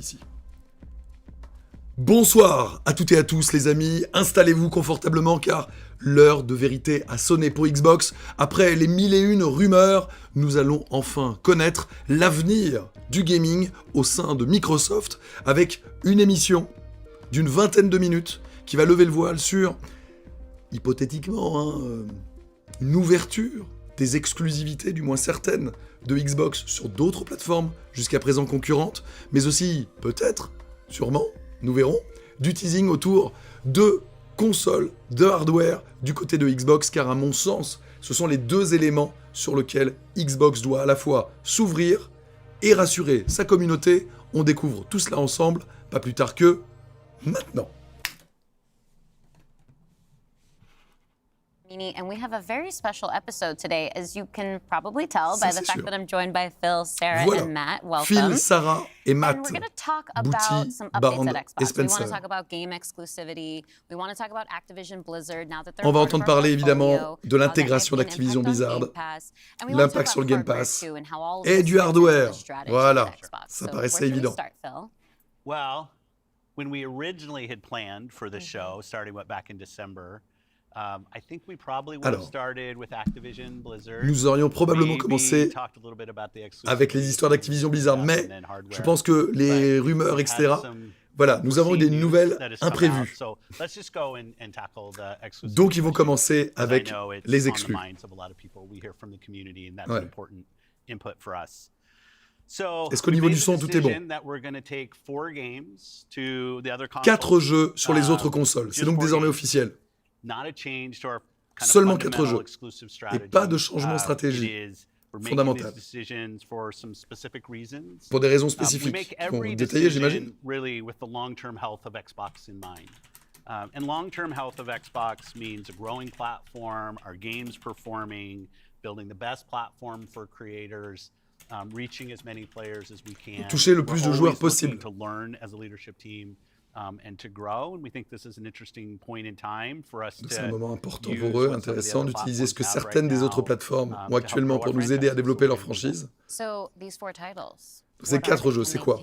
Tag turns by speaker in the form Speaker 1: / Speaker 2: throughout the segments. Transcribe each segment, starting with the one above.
Speaker 1: ici. Bonsoir à toutes et à tous les amis, installez-vous confortablement car l'heure de vérité a sonné pour Xbox. Après les 1001 rumeurs, nous allons enfin connaître l'avenir du gaming au sein de Microsoft avec une émission d'une vingtaine de minutes qui va lever le voile sur, hypothétiquement, une ouverture des exclusivités, du moins certaines, de Xbox sur d'autres plateformes jusqu'à présent concurrentes, mais aussi, peut-être, sûrement, nous verrons, du teasing autour de consoles, de hardware du côté de Xbox, car à mon sens, ce sont les deux éléments sur lesquels Xbox doit à la fois s'ouvrir et rassurer sa communauté. On découvre tout cela ensemble, pas plus tard que maintenant.
Speaker 2: And we have a very special episode today, as you can probably tell by the fact that I'm joined by Phil, Sarah, and Matt. Welcome.
Speaker 1: Phil, Sarah et Matt.
Speaker 2: And we're going to talk about some updates at Xbox. We want to talk about game exclusivity. We want to talk about Activision Blizzard now that they're
Speaker 1: On va entendre parler évidemment de l'intégration d'Activision Blizzard, l'impact sur le Game Pass et du hardware. Voilà, ça paraissait évident.
Speaker 3: Well, when we originally had planned for the show, starting back in December, I think we probably would have started with Activision Blizzard.
Speaker 1: Nous aurions probablement commencé avec les histoires d'Activision Blizzard, mais je pense que les rumeurs, etc., voilà, nous avons eu des nouvelles imprévues. Donc ils vont commencer avec les exclus. Est-ce qu'au niveau du son, tout est bon? 4 jeux sur les autres consoles, c'est donc désormais officiel. Seulement 4 jeux, et pas de changement de stratégie fondamental. Pour des raisons spécifiques, qui vont détailler, j'imagine.
Speaker 3: And long-term health of Xbox means a growing platform, our games performing, building the best platform for creators, reaching as many players as we can.
Speaker 1: Toucher le plus de joueurs possible.
Speaker 3: To learn as a leadership team. And to grow, and we think this is an interesting point in time for us to.
Speaker 1: C'est un moment important pour eux, intéressant d'utiliser ce que certaines des autres plateformes ont actuellement pour nous aider à développer leur franchise. Ces 4 jeux, c'est quoi?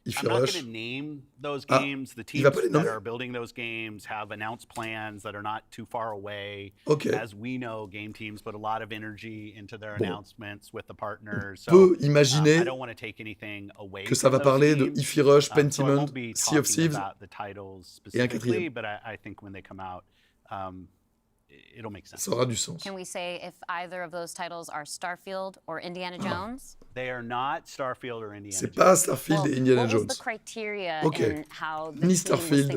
Speaker 1: If you Rush.
Speaker 3: Il va pas les nommer.
Speaker 1: Ok. On peut imaginer que ça va parler de If you Rush, Pentiment, Sea of Thieves et un 4e. Ça aura du sens.
Speaker 2: Can we say if either of those titles are Starfield or Indiana Jones?
Speaker 3: They are not Starfield or Indiana Jones.
Speaker 1: C'est pas Starfield et Indiana Jones. Ok. Ni Starfield,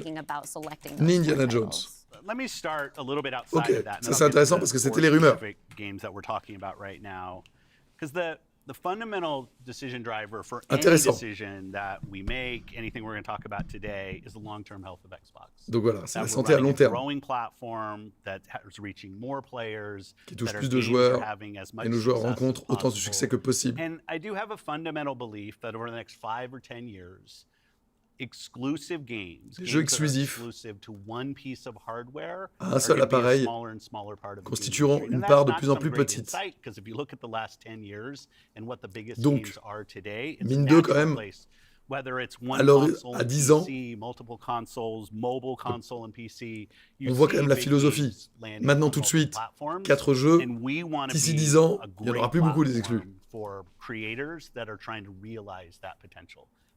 Speaker 1: ni Indiana Jones.
Speaker 3: Let me start a little bit outside
Speaker 1: Ok,
Speaker 3: of that.
Speaker 1: ça c'est intéressant parce que c'était les rumeurs.
Speaker 3: Games that we're talking about right now, because the fundamental decision driver for any
Speaker 1: Intéressant.
Speaker 3: decision that we make, anything we're going to talk about today, is the long-term health of Xbox.
Speaker 1: Donc voilà, c'est la santé à long terme.
Speaker 3: Growing platform that is reaching more players,
Speaker 1: qui touche plus de joueurs et nos joueurs rencontrent autant de succès que possible.
Speaker 3: And I do have a fundamental belief that over the next 5 or 10 years, exclusive games,
Speaker 1: les jeux exclusifs
Speaker 3: à
Speaker 1: un seul appareil constitueront une part de plus en plus petite. Donc, mine de quand même, alors à 10 ans, on voit quand même la philosophie. Maintenant tout de suite, 4 jeux, d'ici 10 ans, il n'y en aura plus beaucoup des exclus.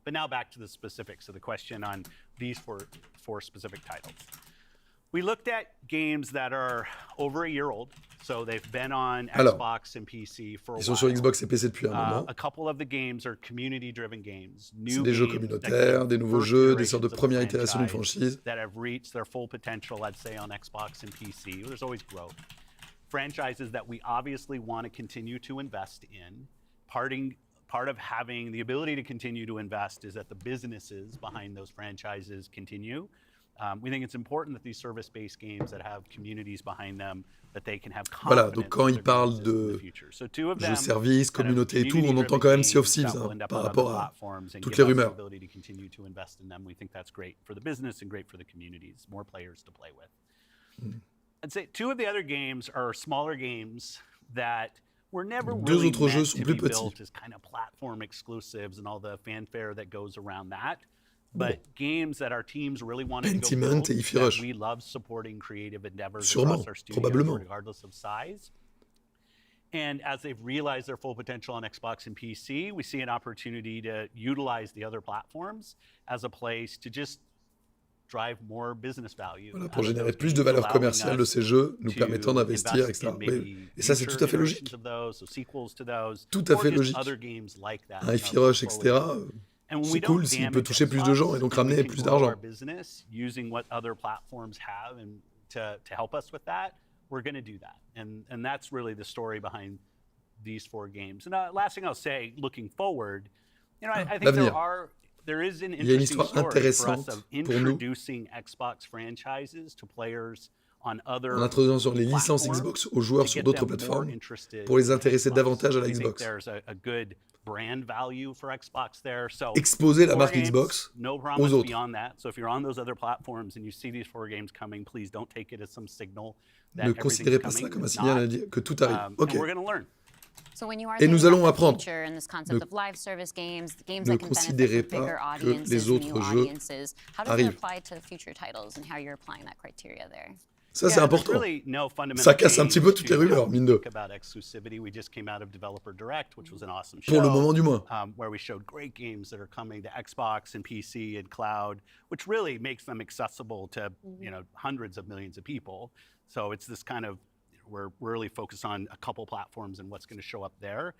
Speaker 3: But now back to the specifics of the question on these four specific titles. We looked at games that are over a year old, so they've been on Xbox and PC for a while.
Speaker 1: Ils sont sur Xbox et PC depuis un moment.
Speaker 3: A couple of the games are community-driven games.
Speaker 1: C'est des jeux communautaires, des nouveaux jeux, des sortes de première itération d'une franchise.
Speaker 3: That have reached their full potential, I'd say, on Xbox and PC. There's always growth. Franchises that we obviously want to continue to invest in. Part of having the ability to continue to invest is that the businesses behind those franchises continue. We think it's important that these service-based games that have communities behind them, that they can have confidence.
Speaker 1: Voilà, donc quand il parle de jeux services, communauté et tout, on entend quand même Sea of Thieves par rapport à toutes les rumeurs.
Speaker 3: We think that's great for the business and great for the communities, more players to play with. I'd say 2 of the other games are smaller games that were never
Speaker 1: Deux
Speaker 3: really
Speaker 1: autres jeux
Speaker 3: meant
Speaker 1: sont
Speaker 3: to
Speaker 1: plus
Speaker 3: be
Speaker 1: petits.
Speaker 3: built as kind of platform exclusives and all the fanfare that goes around that. But games that our teams really wanted to go
Speaker 1: Pentiment
Speaker 3: build,
Speaker 1: et Ify
Speaker 3: that
Speaker 1: Rush.
Speaker 3: we love supporting creative endeavors
Speaker 1: Sûrement,
Speaker 3: across our studios,
Speaker 1: probablement.
Speaker 3: regardless of size. And as they've realized their full potential on Xbox and PC, we see an opportunity to utilize the other platforms as a place to just drive more business value.
Speaker 1: Voilà, pour générer plus de valeur commerciale de ces jeux, nous permettant d'investir, etc. Et ça, c'est tout à fait logique. Tout à fait logique. Un Ify Rush, etc., c'est cool s'il peut toucher plus de gens et donc ramener plus d'argent.
Speaker 3: We're going to do that. And that's really the story behind these 4 games. And last thing I'll say, looking forward, I think there is an interesting story for us of introducing Xbox franchises to players on other
Speaker 1: en introduisant sur les licences Xbox aux joueurs sur d'autres plateformes pour les intéresser davantage à la Xbox. Exposer la marque Xbox aux autres. Ne considérez pas ça comme un signal que tout arrive. Ok. Et nous allons apprendre. Ne considérez pas que les autres jeux arrivent. Ça, c'est important. Ça casse un petit peu toutes les rumeurs, mine de. Pour le moment, du moins.
Speaker 3: Where we showed great games that are coming to Xbox and PC and cloud, which really makes them accessible to hundreds of millions of people. So it's this kind of, we're really focused on a couple platforms and what's going to show up there.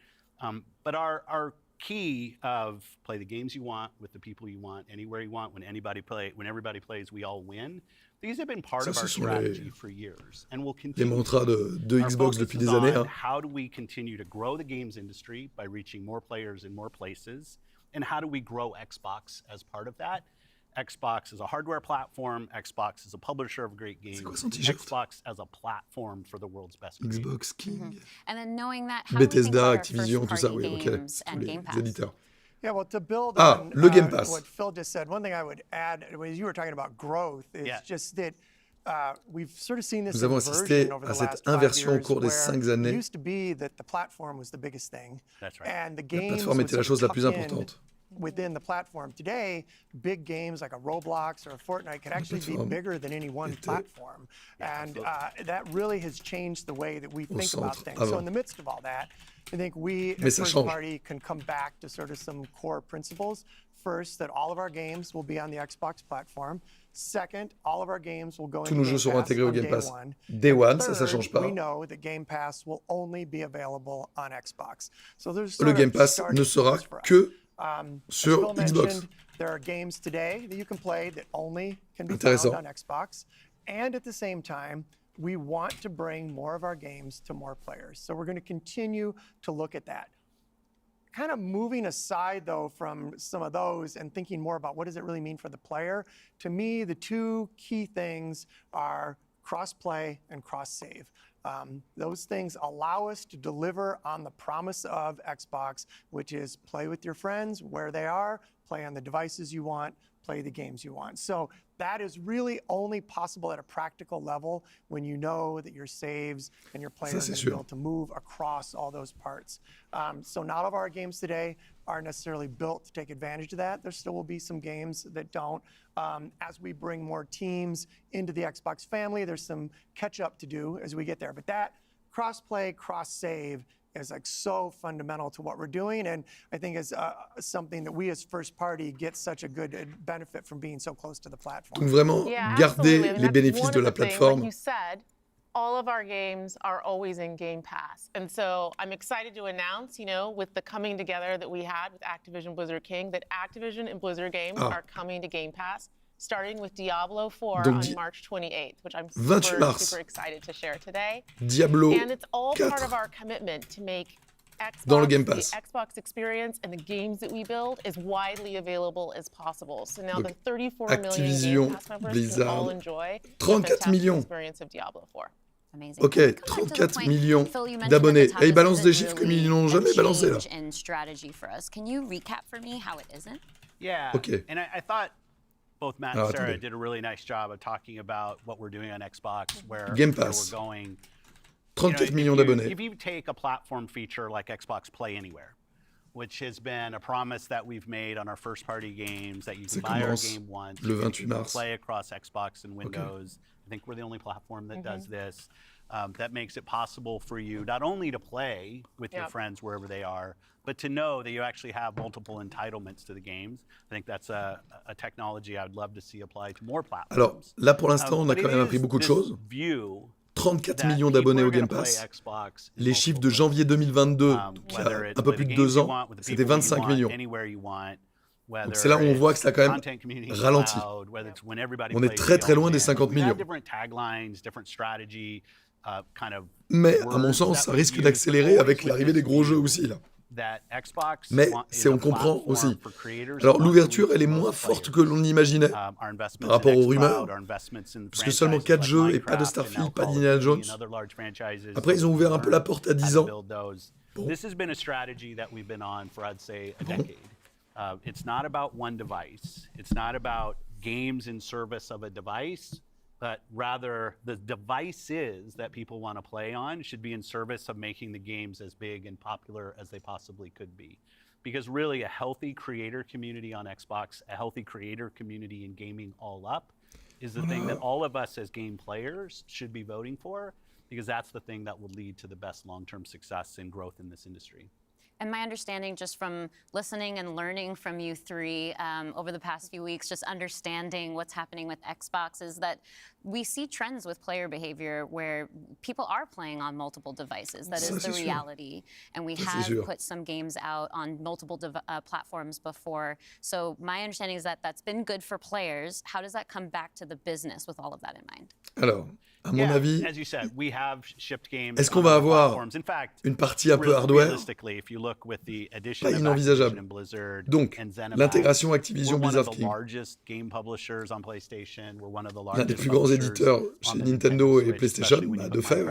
Speaker 3: But our key of play the games you want with the people you want, anywhere you want, when everybody plays, we all win. These have been part of our strategy for years, and we'll continue.
Speaker 1: Les mantras de Xbox depuis des années.
Speaker 3: How do we continue to grow the games industry by reaching more players in more places, and how do we grow Xbox as part of that? Xbox is a hardware platform. Xbox is a publisher of great games. Xbox as a platform for the world's best games.
Speaker 1: Xbox King.
Speaker 2: And then knowing that,
Speaker 1: Bethesda, Activision, tout ça, oui, ok. Tous les éditeurs.
Speaker 4: Yeah, well, to build on
Speaker 1: le Game Pass.
Speaker 4: What Phil just said, one thing I would add, as you were talking about growth, is just that we've sort of seen this
Speaker 1: Nous avons assisté à cette inversion au cours des 5 années.
Speaker 4: It used to be that the platform was the biggest thing.
Speaker 3: That's right.
Speaker 4: And the
Speaker 1: La
Speaker 4: games
Speaker 1: plateforme était la chose la plus importante.
Speaker 4: Within the platform today, big games like a Roblox or a Fortnite could actually be bigger than any one platform. And that really has changed the way that we think about things. So in the midst of all that, I think we as first party can come back to sort of some core principles. First, that all of our games will be on the Xbox platform. Second, all of our games will go into Game Pass on Day One.
Speaker 1: Day One, ça change pas.
Speaker 4: We know that Game Pass will only be available on Xbox. So there's
Speaker 1: le Game Pass ne sera que sur Xbox.
Speaker 4: There are games today that you can play that only can be found on Xbox. And at the same time, we want to bring more of our games to more players. So we're going to continue to look at that. Kind of moving aside, though, from some of those and thinking more about what does it really mean for the player, to me, the 2 key things are cross-play and cross-save. Those things allow us to deliver on the promise of Xbox, which is play with your friends where they are, play on the devices you want, play the games you want. So that is really only possible at a practical level when you know that your saves and your players are going to be able to move across all those parts. So not all of our games today are necessarily built to take advantage of that. There still will be some games that don't. As we bring more teams into the Xbox family, there's some catch up to do as we get there. But that cross-play, cross-save is like so fundamental to what we're doing, and I think is something that we as first party get such a good benefit from being so close to the platform.
Speaker 1: Donc vraiment, garder les bénéfices de la plateforme.
Speaker 5: Like you said, all of our games are always in Game Pass, and so I'm excited to announce, with the coming together that we had with Activision Blizzard King, that Activision and Blizzard games are coming to Game Pass, starting with Diablo 4 on March 28th, which I'm super excited to share today.
Speaker 1: Diablo
Speaker 5: and it's all
Speaker 1: 4.
Speaker 5: part of our commitment to make
Speaker 1: Dans le Game Pass.
Speaker 5: the Xbox experience and the games that we build as widely available as possible. So now the 34 million Game Pass members
Speaker 1: Blizzard,
Speaker 5: can all enjoy
Speaker 1: 34 millions.
Speaker 5: experience of Diablo 4.
Speaker 2: Amazing.
Speaker 1: Ok, 34 millions d'abonnés. Et ils balancent des chiffres comme ils n'ont jamais balancé là.
Speaker 2: Can you recap for me how it isn't?
Speaker 3: Yeah.
Speaker 1: Okay.
Speaker 3: And I thought both Matt and Sarah did a really nice job of talking about what we're doing on Xbox, where we're going.
Speaker 1: 34 millions d'abonnés.
Speaker 3: If you take a platform feature like Xbox Play Anywhere, which has been a promise that we've made on our first-party games, that you can buy our game once,
Speaker 1: le 28
Speaker 3: you can
Speaker 1: mars.
Speaker 3: play across Xbox and Windows. I think we're the only platform that does this. That makes it possible for you not only to play with your friends wherever they are, but to know that you actually have multiple entitlements to the games. I think that's a technology I would love to see apply to more platforms.
Speaker 1: Alors là, pour l'instant, on a quand même appris beaucoup de choses. 34 millions d'abonnés au Game Pass. Les chiffres de janvier 2022, qui a un peu plus de 2 ans, c'était 25 millions. Donc c'est là où on voit que ça a quand même ralenti. On est très très loin des 50 millions. Mais à mon sens, ça risque d'accélérer avec l'arrivée des gros jeux aussi là. Mais on comprend aussi. Alors l'ouverture, elle est moins forte que l'on imaginait par rapport aux rumeurs, parce que seulement 4 jeux et pas de Starfield, pas d'Indiana Jones. Après, ils ont ouvert un peu la porte à 10 ans. Bon.
Speaker 3: It's not about one device. It's not about games in service of a device, but rather the devices that people want to play on should be in service of making the games as big and popular as they possibly could be. Because really a healthy creator community on Xbox, a healthy creator community in gaming all up, is the thing that all of us as game players should be voting for, because that's the thing that will lead to the best long-term success and growth in this industry.
Speaker 2: And my understanding just from listening and learning from you three over the past few weeks, just understanding what's happening with Xbox, is that we see trends with player behavior where people are playing on multiple devices. That is the reality. And we have put some games out on multiple platforms before. So my understanding is that that's been good for players. How does that come back to the business with all of that in mind?
Speaker 1: Alors, à mon avis,
Speaker 3: as you said, we have shipped games
Speaker 1: est-ce qu'on va avoir une partie un peu hardware? Pas inenvisageable. Donc, l'intégration Activision Blizzard King, l'un des plus grands éditeurs chez Nintendo et PlayStation, de fait.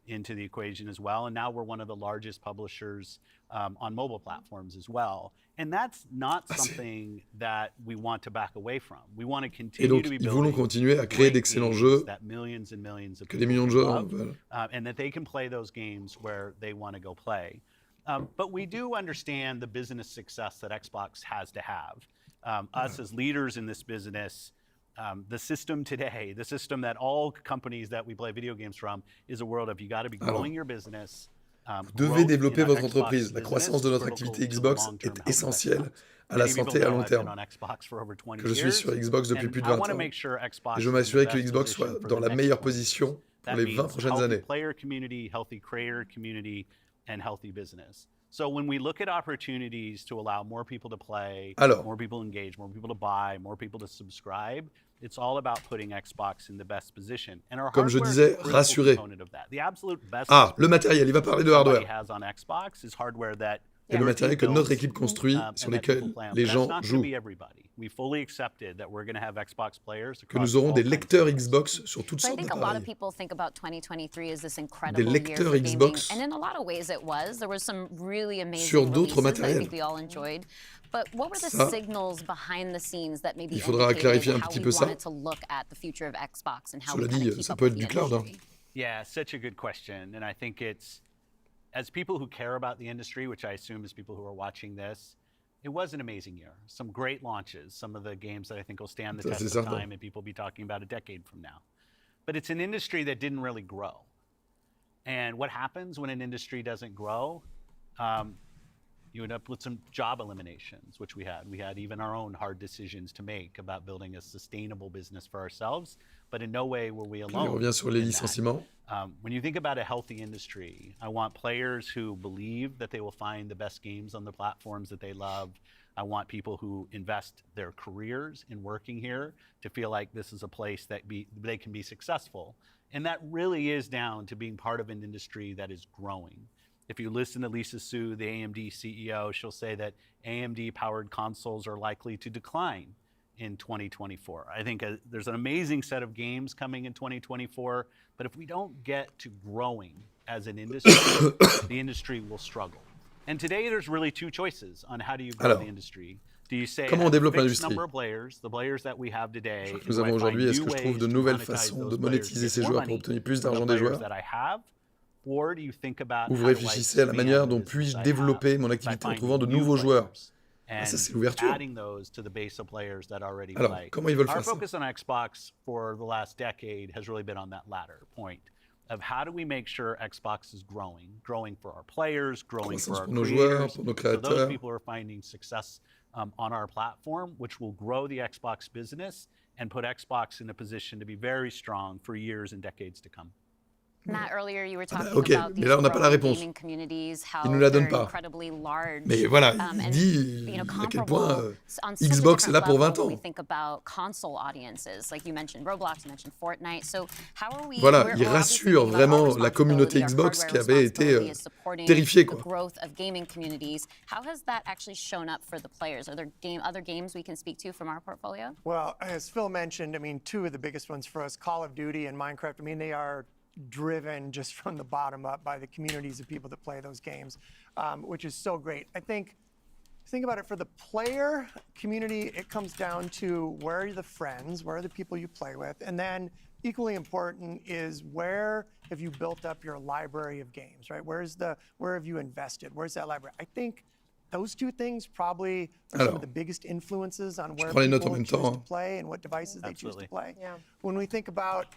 Speaker 3: Into the equation as well, and now we're one of the largest publishers on mobile platforms as well, and that's not something that we want to back away from. We want to continue to be
Speaker 1: building. Voulons continuer à créer d'excellents jeux que des millions de joueurs veulent.
Speaker 3: And that they can play those games where they want to go play. But we do understand the business success that Xbox has to have. Us as leaders in this business. The system today, the system that all companies that we play video games from, is a world of you got to be growing your business.
Speaker 1: Vous devez développer votre entreprise. La croissance de notre activité Xbox est essentielle à la santé à long terme. Que je suis sur Xbox depuis plus de 20 ans. Et je veux m'assurer que Xbox soit dans la meilleure position pour les 20 prochaines années. So when we look at opportunities to allow more people to play, more people to engage, more people to buy, more people to subscribe, it's all about putting Xbox in the best position. And our Comme je disais, rassurer.
Speaker 3: The absolute best
Speaker 1: le matériel, il va parler de hardware.
Speaker 3: Has on Xbox is hardware that
Speaker 1: et le matériel que notre équipe construit, sur lesquels les gens jouent. Que nous aurons des lecteurs Xbox sur toutes sortes d'appareils. Des lecteurs Xbox sur d'autres matériels. Ça, il faudra clarifier un petit peu ça. Cela dit, ça peut être du cloud. Hein.
Speaker 3: Yeah, such a good question, and I think it's, as people who care about the industry, which I assume is people who are watching this, it was an amazing year. Some great launches, some of the games that I think will stand the test of time and people will be talking about a decade from now. But it's an industry that didn't really grow. And what happens when an industry doesn't grow? You end up with some job eliminations, which we had. We had even our own hard decisions to make about building a sustainable business for ourselves, but in no way were we alone.
Speaker 1: On revient sur les licenciements.
Speaker 3: When you think about a healthy industry, I want players who believe that they will find the best games on the platforms that they love. I want people who invest their careers in working here to feel like this is a place that they can be successful. And that really is down to being part of an industry that is growing. If you listen to Lisa Su, the AMD CEO, she'll say that AMD-powered consoles are likely to decline in 2024. I think there's an amazing set of games coming in 2024, but if we don't get to growing as an industry, the industry will struggle. And today there's really two choices on how do you grow the industry. Do you say
Speaker 1: comment on développe l'industrie?
Speaker 3: Number of players, the players that we have today,
Speaker 1: que nous avons aujourd'hui, est-ce que je trouve de nouvelles façons de monétiser ces joueurs pour obtenir plus d'argent des joueurs?
Speaker 3: Or do you think about
Speaker 1: Ou vous
Speaker 3: how do I
Speaker 1: réfléchissez à la
Speaker 3: expand
Speaker 1: manière
Speaker 3: the
Speaker 1: dont
Speaker 3: business
Speaker 1: puis-je
Speaker 3: I
Speaker 1: développer
Speaker 3: have
Speaker 1: mon
Speaker 3: by
Speaker 1: activité en
Speaker 3: finding
Speaker 1: trouvant de
Speaker 3: new
Speaker 1: nouveaux joueurs.
Speaker 3: players
Speaker 1: Ah, ça,
Speaker 3: and
Speaker 1: c'est l'ouverture.
Speaker 3: adding those to the base of players that already
Speaker 1: Alors,
Speaker 3: play.
Speaker 1: comment ils veulent
Speaker 3: Our
Speaker 1: faire ça?
Speaker 3: focus on Xbox for the last decade has really been on that latter point of how do we make sure Xbox is growing for our players, growing for
Speaker 1: Croissance
Speaker 3: our
Speaker 1: pour nos joueurs,
Speaker 3: creators.
Speaker 1: pour nos
Speaker 3: So those
Speaker 1: créateurs.
Speaker 3: people are finding success on our platform, which will grow the Xbox business and put Xbox in a position to be very strong for years and decades to come.
Speaker 2: Matt, earlier you were talking
Speaker 1: ok,
Speaker 2: about
Speaker 1: mais
Speaker 2: these
Speaker 1: là, on n'a pas la
Speaker 2: growing
Speaker 1: réponse.
Speaker 2: gaming communities, how
Speaker 1: Il nous la donne
Speaker 2: they're
Speaker 1: pas.
Speaker 2: incredibly large.
Speaker 1: Mais voilà, il
Speaker 2: and,
Speaker 1: dit
Speaker 2: you know,
Speaker 1: à quel point
Speaker 2: comparable on such a
Speaker 1: Xbox est là
Speaker 2: different
Speaker 1: pour 20
Speaker 2: level when
Speaker 1: ans.
Speaker 2: we think about console audiences, like you mentioned Roblox, you mentioned Fortnite. So how are we?
Speaker 1: Voilà,
Speaker 2: we're
Speaker 1: il
Speaker 2: obviously
Speaker 1: rassure
Speaker 2: thinking about our
Speaker 1: vraiment la communauté
Speaker 2: responsibility, our
Speaker 1: Xbox qui
Speaker 2: hardware
Speaker 1: avait été
Speaker 2: responsibility is supporting
Speaker 1: terrifiée,
Speaker 2: the
Speaker 1: quoi.
Speaker 2: growth of gaming communities. How has that actually shown up for the players? Are there other games we can speak to from our portfolio?
Speaker 4: Well, as Phil mentioned, I mean, two of the biggest ones for us, Call of Duty and Minecraft, I mean, they are driven just from the bottom up by the communities of people that play those games, which is so great. I think about it for the player community, it comes down to where are the friends, where are the people you play with, and then equally important is where have you built up your library of games, right? Where have you invested? Where's that library? I think those two things probably are some of the biggest influences on where
Speaker 1: prends les notes en
Speaker 4: people
Speaker 1: même
Speaker 4: choose
Speaker 1: temps,
Speaker 4: to
Speaker 1: hein.
Speaker 4: play and what devices they choose to
Speaker 3: Absolutely.
Speaker 4: play.
Speaker 5: Yeah.
Speaker 4: When we think about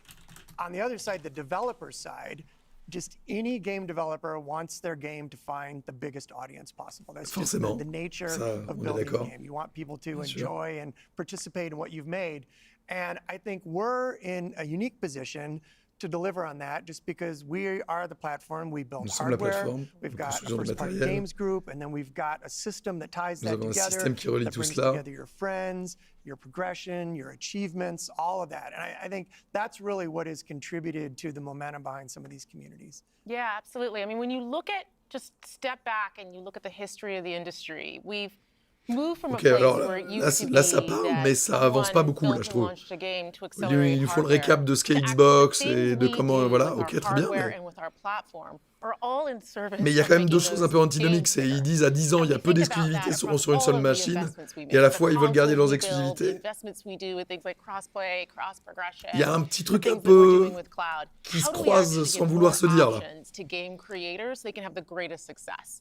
Speaker 4: on the other side, the developer side, just any game developer wants their game to find the biggest audience possible. That's just
Speaker 1: Forcément.
Speaker 4: the nature
Speaker 1: Ça,
Speaker 4: of
Speaker 1: on est
Speaker 4: building a
Speaker 1: d'accord.
Speaker 4: game. You want people to
Speaker 1: Bien sûr.
Speaker 4: enjoy and participate in what you've made. And I think we're in a unique position to deliver on that just because we are the platform. We build
Speaker 1: Nous sommes la
Speaker 4: hardware.
Speaker 1: plateforme,
Speaker 4: We've
Speaker 1: nous
Speaker 4: got a
Speaker 1: construisons le
Speaker 4: first-party
Speaker 1: matériel.
Speaker 4: games group, and then we've got a system that ties
Speaker 1: Nous
Speaker 4: that
Speaker 1: avons un
Speaker 4: together.
Speaker 1: système qui relie
Speaker 4: that
Speaker 1: tout
Speaker 4: brings
Speaker 1: cela.
Speaker 4: together your friends, your progression, your achievements, all of that. And I think that's really what has contributed to the momentum behind some of these communities.
Speaker 5: Yeah, absolutely. I mean, when you look at, just step back and you look at the history of the industry, we've moved from a
Speaker 1: Ok,
Speaker 5: place
Speaker 1: alors
Speaker 5: where it
Speaker 1: là,
Speaker 5: used to
Speaker 1: là, ça
Speaker 5: be
Speaker 1: parle,
Speaker 5: that
Speaker 1: mais ça avance pas
Speaker 5: someone
Speaker 1: beaucoup, là,
Speaker 5: built
Speaker 1: je
Speaker 5: and
Speaker 1: trouve.
Speaker 5: launched a game to
Speaker 1: Il
Speaker 5: accelerate
Speaker 1: nous faut le
Speaker 5: hardware.
Speaker 1: récap de ce qu'est
Speaker 5: And actually,
Speaker 1: Xbox
Speaker 5: the
Speaker 1: et
Speaker 5: things
Speaker 1: de
Speaker 5: we
Speaker 1: comment,
Speaker 5: do
Speaker 1: voilà,
Speaker 5: with
Speaker 1: ok,
Speaker 5: our
Speaker 1: très bien.
Speaker 5: hardware
Speaker 1: Mais
Speaker 5: and with our platform are all in service
Speaker 1: il y a
Speaker 5: of
Speaker 1: quand même deux
Speaker 5: making
Speaker 1: choses
Speaker 5: those
Speaker 1: un peu antinomiques.
Speaker 5: games
Speaker 1: C'est
Speaker 5: bigger.
Speaker 1: ils disent à 10 ans, il y a
Speaker 5: And
Speaker 1: peu
Speaker 5: we think about
Speaker 1: d'exclusivités
Speaker 5: that
Speaker 1: sur
Speaker 5: across
Speaker 1: une seule
Speaker 5: all of the
Speaker 1: machine.
Speaker 5: investments we
Speaker 1: Et à la
Speaker 5: make.
Speaker 1: fois,
Speaker 5: The
Speaker 1: ils veulent garder
Speaker 5: consoles
Speaker 1: leurs
Speaker 5: we build, the
Speaker 1: exclusivités.
Speaker 5: investments we do with things like crossplay, cross-progression,
Speaker 1: Il y a un petit
Speaker 5: the
Speaker 1: truc un
Speaker 5: things that we're
Speaker 1: peu
Speaker 5: doing with cloud.
Speaker 1: qui se
Speaker 5: How do we
Speaker 1: croisent
Speaker 5: actually
Speaker 1: sans
Speaker 5: give
Speaker 1: vouloir
Speaker 5: more
Speaker 1: se dire, là.
Speaker 5: options to game creators so they can have the greatest success?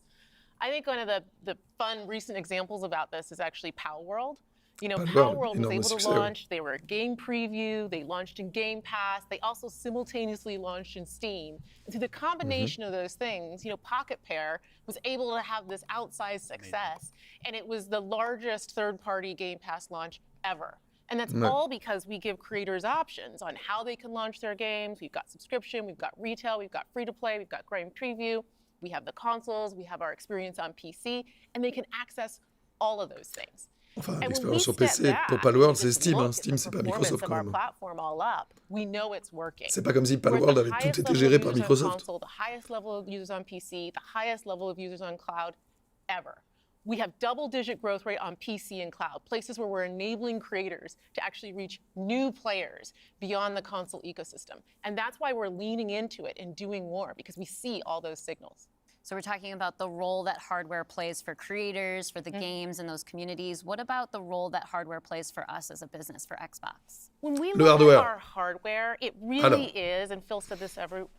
Speaker 5: I think one of the fun recent examples about this is actually Pal World. You know,
Speaker 1: Pal
Speaker 5: Pal
Speaker 1: World,
Speaker 5: World was
Speaker 1: énorme
Speaker 5: able to
Speaker 1: succès, oui.
Speaker 5: launch. They were a game preview. They launched in Game Pass. They also simultaneously launched in Steam. And through the combination of those things, you know, Pocket Pair was able to have this outsized success, and it was the largest third-party Game Pass launch ever. And that's
Speaker 1: Ouais.
Speaker 5: all because we give creators options on how they can launch their games. We've got subscription, we've got retail, we've got free-to-play, we've got game preview. We have the consoles, we have our experience on PC, and they can access all of those things.
Speaker 1: Enfin,
Speaker 5: And when we
Speaker 1: l'expérience sur
Speaker 5: step
Speaker 1: PC
Speaker 5: back
Speaker 1: pour
Speaker 5: and
Speaker 1: Palworld,
Speaker 5: we
Speaker 1: c'est
Speaker 5: just
Speaker 1: Steam.
Speaker 5: look
Speaker 1: Hein.
Speaker 5: at
Speaker 1: Steam,
Speaker 5: the
Speaker 1: c'est pas
Speaker 5: performance
Speaker 1: Microsoft
Speaker 5: of
Speaker 1: quand
Speaker 5: our
Speaker 1: même.
Speaker 5: platform all up, we know it's working.
Speaker 1: C'est pas comme si
Speaker 5: We're at
Speaker 1: Palworld
Speaker 5: the
Speaker 1: avait tout
Speaker 5: highest
Speaker 1: été
Speaker 5: level
Speaker 1: géré
Speaker 5: of
Speaker 1: par
Speaker 5: users on
Speaker 1: Microsoft.
Speaker 5: console, the highest level of users on PC, the highest level of users on cloud ever. We have double-digit growth rate on PC and cloud, places where we're enabling creators to actually reach new players beyond the console ecosystem. And that's why we're leaning into it and doing more, because we see all those signals.
Speaker 2: So we're talking about the role that hardware plays for creators, for the games and those communities. What about the role that hardware plays for us as a business, for Xbox?
Speaker 5: When we
Speaker 1: Le
Speaker 5: look
Speaker 1: hardware.
Speaker 5: at our hardware, it really is, and Phil said this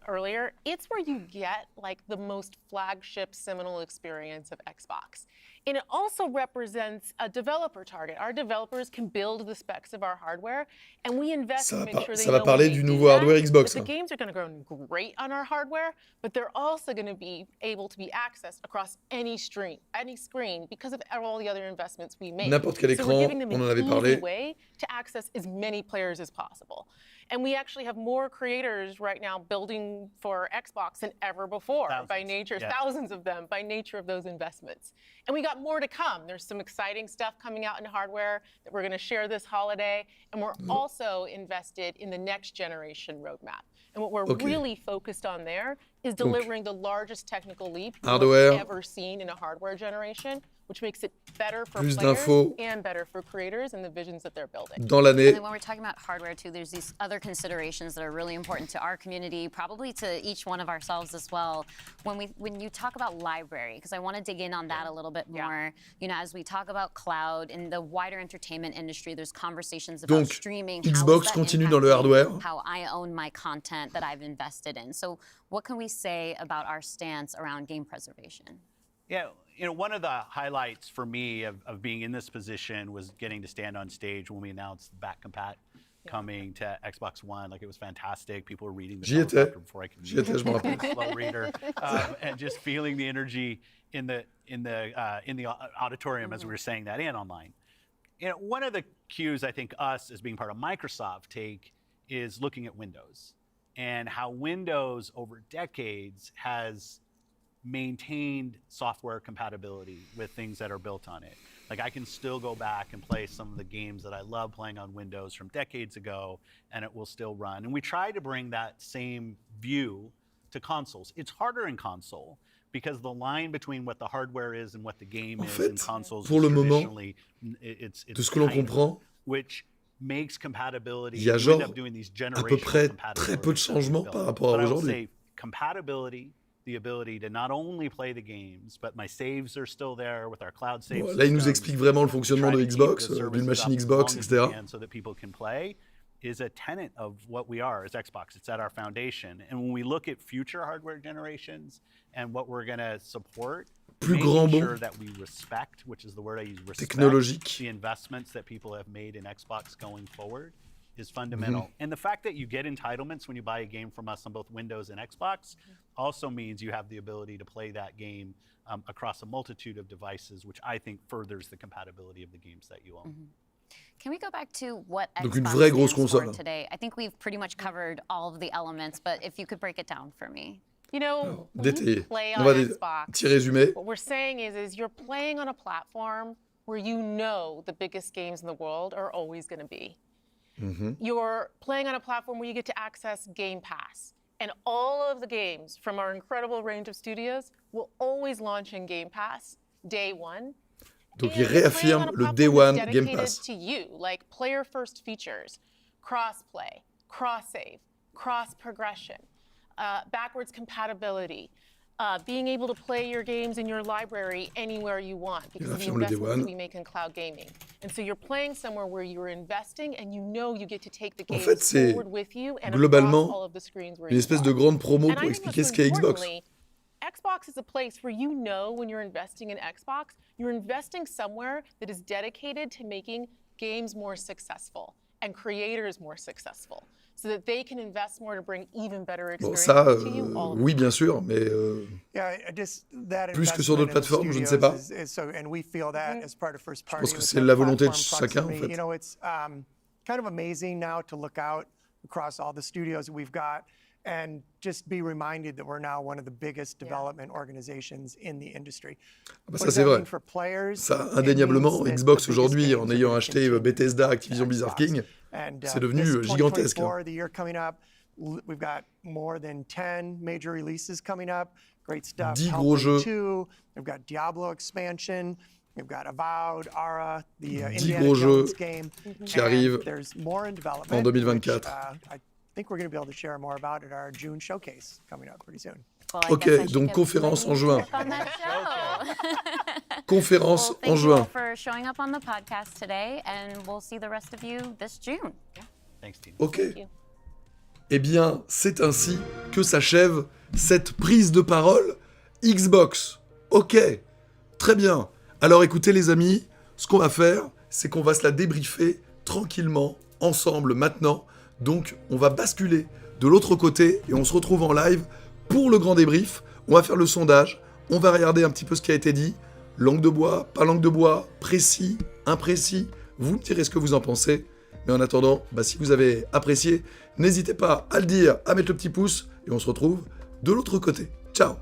Speaker 5: earlier, it's where you get like the most flagship seminal experience of Xbox. And it also represents a developer target. Our developers can build the specs of our hardware, and we invest
Speaker 1: Ça
Speaker 5: to
Speaker 1: va
Speaker 5: make
Speaker 1: par-
Speaker 5: sure they
Speaker 1: ça va
Speaker 5: know
Speaker 1: parler
Speaker 5: when they
Speaker 1: du
Speaker 5: do
Speaker 1: nouveau
Speaker 5: that,
Speaker 1: hardware Xbox,
Speaker 5: that
Speaker 1: là.
Speaker 5: the games are going to go great on our hardware, but they're also going to be able to be accessed across any screen, because of all the other investments we make.
Speaker 1: N'importe quel
Speaker 5: So we're
Speaker 1: écran,
Speaker 5: giving them
Speaker 1: on en
Speaker 5: an
Speaker 1: avait
Speaker 5: easy
Speaker 1: parlé.
Speaker 5: way to access as many players as possible. And we actually have more creators right now building for Xbox than ever before by
Speaker 3: Thousands,
Speaker 5: nature,
Speaker 3: yeah.
Speaker 5: thousands of them by nature of those investments. And we got more to come. There's some exciting stuff coming out in hardware that we're going to share this holiday. And we're also invested in the next generation roadmap. And what we're
Speaker 1: Okay.
Speaker 5: really focused on there is delivering the largest technical leap
Speaker 1: Hardware.
Speaker 5: we've ever seen in a hardware generation which makes it better for
Speaker 1: Plus
Speaker 5: players
Speaker 1: d'infos
Speaker 5: and better for creators and the visions that they're building.
Speaker 1: dans
Speaker 2: And
Speaker 1: l'année.
Speaker 2: then when we're talking about hardware too, there's these other considerations that are really important to our community, probably to each one of ourselves as well. When you talk about library, because I want to dig in on that a little bit more. You know, as we talk about cloud in the wider entertainment industry, there's conversations about
Speaker 1: Donc,
Speaker 2: streaming.
Speaker 1: Xbox continue dans le hardware.
Speaker 2: How I own my content that I've invested in. So, what can we say about our stance around game preservation?
Speaker 3: Yeah, you know, one of the highlights for me of being in this position was getting to stand on stage when we announced the back compat coming to Xbox One. Like, it was fantastic. People were reading the
Speaker 1: J'y étais.
Speaker 3: before I could
Speaker 1: J'y étais, je me rappelle.
Speaker 3: slow reader, and just feeling the energy in the auditorium as we were saying that and online. You know, one of the cues I think us as being part of Microsoft take is looking at Windows and how Windows over decades has maintained software compatibility with things that are built on it. Like, I can still go back and play some of the games that I love playing on Windows from decades ago, and it will still run. And we try to bring that same view to consoles. It's harder in console because the line between what the hardware is and what the game
Speaker 1: En
Speaker 3: is
Speaker 1: fait,
Speaker 3: in consoles
Speaker 1: pour le moment,
Speaker 3: traditionally, it's
Speaker 1: de ce que l'on
Speaker 3: tighter,
Speaker 1: comprend,
Speaker 3: which makes compatibility.
Speaker 1: il y a
Speaker 3: you end
Speaker 1: genre
Speaker 3: up doing these
Speaker 1: à peu près
Speaker 3: generational
Speaker 1: très peu de changements
Speaker 3: compatibilities
Speaker 1: par rapport à
Speaker 3: But I will
Speaker 1: aujourd'hui.
Speaker 3: say compatibility, the ability to not only play the games, but my saves are still there with our cloud save
Speaker 1: Bon, là, il nous
Speaker 3: systems.
Speaker 1: explique vraiment le fonctionnement de
Speaker 3: Try to keep
Speaker 1: Xbox,
Speaker 3: the
Speaker 1: d'une
Speaker 3: services
Speaker 1: machine
Speaker 3: up as
Speaker 1: Xbox,
Speaker 3: long as
Speaker 1: etc.
Speaker 3: we can so that people can play is a tenet of what we are as Xbox. It's at our foundation. And when we look at future hardware generations and what we're going to support,
Speaker 1: Plus
Speaker 3: making
Speaker 1: grand bond
Speaker 3: sure that we respect, which is the word I use, respect
Speaker 1: technologique.
Speaker 3: the investments that people have made in Xbox going forward is fundamental. And the fact that you get entitlements when you buy a game from us on both Windows and Xbox also means you have the ability to play that game across a multitude of devices, which I think furthers the compatibility of the games that you own.
Speaker 2: Can we go back to what
Speaker 1: Donc, une
Speaker 2: Xbox
Speaker 1: vraie grosse
Speaker 2: stands for
Speaker 1: console.
Speaker 2: today? I think we've pretty much covered all of the elements, but if you could break it down for me.
Speaker 5: You know, when you
Speaker 1: Détaillé.
Speaker 5: play
Speaker 1: On
Speaker 5: on
Speaker 1: va
Speaker 5: Xbox,
Speaker 1: petit résumé.
Speaker 5: what we're saying is you're playing on a platform where you know the biggest games in the world are always going to be. You're playing on a platform where you get to access Game Pass. And all of the games from our incredible range of studios will always launch in Game Pass day one.
Speaker 1: Donc,
Speaker 5: And
Speaker 1: il
Speaker 5: you're playing
Speaker 1: réaffirme
Speaker 5: on a
Speaker 1: le
Speaker 5: platform
Speaker 1: Day
Speaker 5: that's
Speaker 1: One Game
Speaker 5: dedicated
Speaker 1: Pass.
Speaker 5: to you, like player-first features, cross-play, cross-save, cross-progression, backwards compatibility, being able to play your games in your library anywhere you want because of the
Speaker 1: affirme le Day
Speaker 5: investments that
Speaker 1: One.
Speaker 5: we make in cloud gaming. And so you're playing somewhere where you're investing and you know you get to take the
Speaker 1: En
Speaker 5: games
Speaker 1: fait, c'est
Speaker 5: forward with you and
Speaker 1: globalement
Speaker 5: across all of the screens where
Speaker 1: une
Speaker 5: you
Speaker 1: espèce
Speaker 5: are.
Speaker 1: de grande promo
Speaker 5: And
Speaker 1: pour
Speaker 5: I think
Speaker 1: expliquer
Speaker 5: most
Speaker 1: ce qu'est Xbox.
Speaker 5: importantly, Xbox is a place where you know when you're investing in Xbox, you're investing somewhere that is dedicated to making games more successful and creators more successful so that they can invest more to bring even better
Speaker 1: Bon,
Speaker 5: experiences
Speaker 1: ça,
Speaker 5: to you all the
Speaker 1: oui,
Speaker 5: time.
Speaker 1: bien sûr, mais
Speaker 4: Yeah, just that
Speaker 1: Plus que sur d'autres
Speaker 4: investment in the
Speaker 1: plateformes, je ne sais pas.
Speaker 4: studios is so, and we feel that as part of first party.
Speaker 1: pense que
Speaker 4: with
Speaker 1: c'est
Speaker 4: the
Speaker 1: la volonté de
Speaker 4: platform
Speaker 1: chacun, en
Speaker 4: proximity.
Speaker 1: fait.
Speaker 4: You know, it's kind of amazing now to look out across all the studios that we've got and just be reminded that we're now one of the biggest development organizations in the industry.
Speaker 1: bah,
Speaker 4: What
Speaker 1: ça
Speaker 4: does
Speaker 1: c'est
Speaker 4: that
Speaker 1: vrai.
Speaker 4: mean for players?
Speaker 1: Ça,
Speaker 4: It
Speaker 1: indéniablement,
Speaker 4: means that
Speaker 1: Xbox
Speaker 4: the biggest
Speaker 1: aujourd'hui,
Speaker 4: games
Speaker 1: en
Speaker 4: are
Speaker 1: ayant
Speaker 4: gonna
Speaker 1: acheté
Speaker 4: continue
Speaker 1: Bethesda,
Speaker 4: to
Speaker 1: Activision Blizzard
Speaker 4: Xbox.
Speaker 1: King,
Speaker 4: And,
Speaker 1: c'est devenu
Speaker 4: this
Speaker 1: gigantesque.
Speaker 4: 2024, the year coming up, we've got more than 10 major releases coming up. Great stuff.
Speaker 1: 10 gros jeux.
Speaker 4: Hellblade 2, we've got Diablo expansion, we've got Avowed, Ara, the
Speaker 1: 10
Speaker 4: Indiana
Speaker 1: gros
Speaker 4: Jones
Speaker 1: jeux
Speaker 4: game.
Speaker 1: qui
Speaker 4: And
Speaker 1: arrivent
Speaker 4: there's more in development.
Speaker 1: en 2024.
Speaker 4: Which, I think we're going to be able to share more about at our June showcase coming up pretty soon.
Speaker 2: Well, I
Speaker 1: Ok,
Speaker 2: guess I should
Speaker 1: donc
Speaker 2: get
Speaker 1: conférence
Speaker 2: my
Speaker 1: en juin.
Speaker 2: tip on that show.
Speaker 1: Conférence
Speaker 2: Well,
Speaker 1: en
Speaker 2: thank you all
Speaker 1: juin.
Speaker 2: for showing up on the podcast today, and we'll see the rest of you this June.
Speaker 3: Thanks, team.
Speaker 1: Ok.
Speaker 5: Thank you.
Speaker 1: Eh bien, c'est ainsi que s'achève cette prise de parole Xbox. Ok, très bien. Alors écoutez les amis, ce qu'on va faire, c'est qu'on va se la débriefer tranquillement, ensemble maintenant. Donc on va basculer de l'autre côté et on se retrouve en live pour le grand débrief. On va faire le sondage, on va regarder un petit peu ce qui a été dit. Langue de bois, pas langue de bois, précis, imprécis. Vous me direz ce que vous en pensez. Mais en attendant, si vous avez apprécié, n'hésitez pas à le dire, à mettre le petit pouce et on se retrouve de l'autre côté. Ciao!